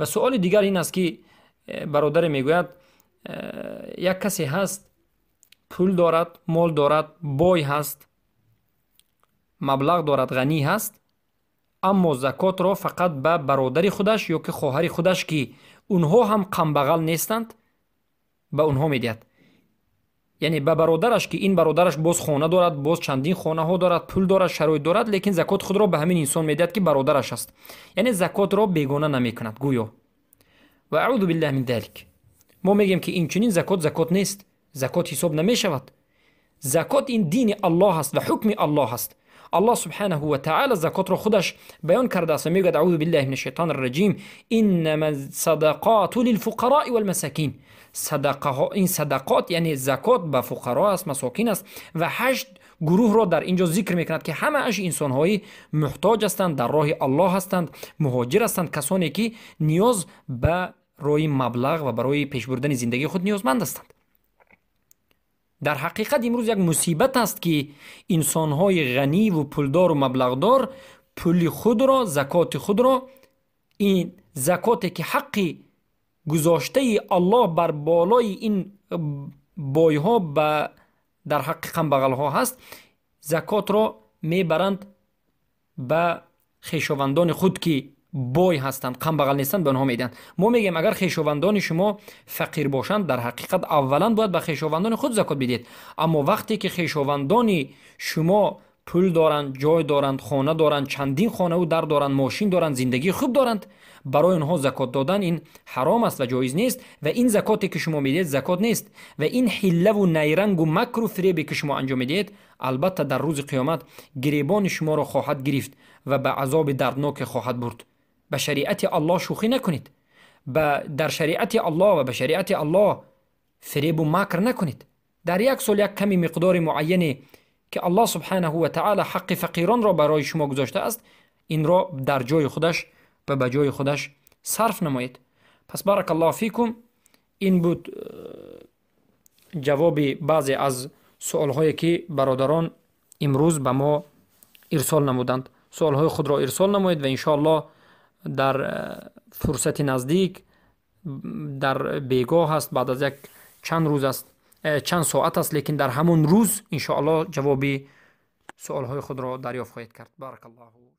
و سوال دیگر این است که برادر میگوید یک کسی هست پول دارد، مال دارد، بای هست، مبلغ دارد، غنی هست، اما زکات را فقط به برادر خودش یا که خواهر خودش که اونها هم کم بغل نیستند به اونها میدهد. یعنی به برادرش که این برادرش باز خانه دارد، باز چندین خانه ها دارد، پول دارد، شرایط دارد، لیکن زکات خود را به همین انسان میدهد که برادرش است. یعنی زکات را بیگانه نمیکند گویا. و اعوذ بالله من ذلک. ما میگیم که این چنین زکات نیست، زکات حساب نمیشود. زکات این دین الله است و حکم الله است. الله سبحانه و تعالی زکات را خودش بیان کرده است و میگوید اعوذ بالله من الشیطان الرجیم انما الصدقات للفقراء والمساکین. این صدقات یعنی زکات به فقرا است، مساکین است و 8 گروه را در اینجا ذکر میکند که همه اش انسان های محتاج هستند، در راه الله هستند، مهاجر هستند، کسانی که نیاز به روی مبلغ و برای پیش بردن زندگی خود نیازمند هستند. در حقیقت امروز یک مصیبت است که انسان‌های غنی و پولدار و مبلغدار پول خود را، زکات خود را، این زکاتی که حقی گذاشته الله بر بالای این بایها در حق کم بغل‌ها هست، زکات را میبرند به خویشاوندان خود که بای هستند، کم بغل نیستند، به آنها میدن. ما میگیم اگر خویشاوندان شما فقیر باشند در حقیقت اولا باید به خویشاوندان خود زکات بدید. اما وقتی که خویشاوندان شما پول دارند، جای دارند، خانه دارند، چندین خانه و در دارند، ماشین دارند، زندگی خوب دارند، برای آنها زکات دادن این حرام است و جایز نیست و این زکاتی که شما میدید زکات نیست و این حیله و نیرنگ و مکر و فریبی که شما انجام میدید البته در روز قیامت گریبان شما را خواهد گرفت و به عذاب دردناک خواهد برد. به شریعت الله شوخی نکنید. در شریعت الله و به شریعت الله فریب و مکر نکنید. در یک سال یک کمی مقدار معینی که الله سبحانه و تعالی حق فقیران را برای شما گذاشته است، این را در جای خودش و به جای خودش صرف نمایید. پس بارک الله فیکم. این بود جواب بعضی از سوالهایی که برادران امروز به ما ارسال نمودند. سوالهای خود را ارسال نمایید و انشاءالله در فرصت نزدیک در بیگاه است، بعد از یک چند روز است، چند ساعت است، لیکن در همون روز انشاءالله جواب سوالهای خود را دریافت خواهید کرد. بارک الله.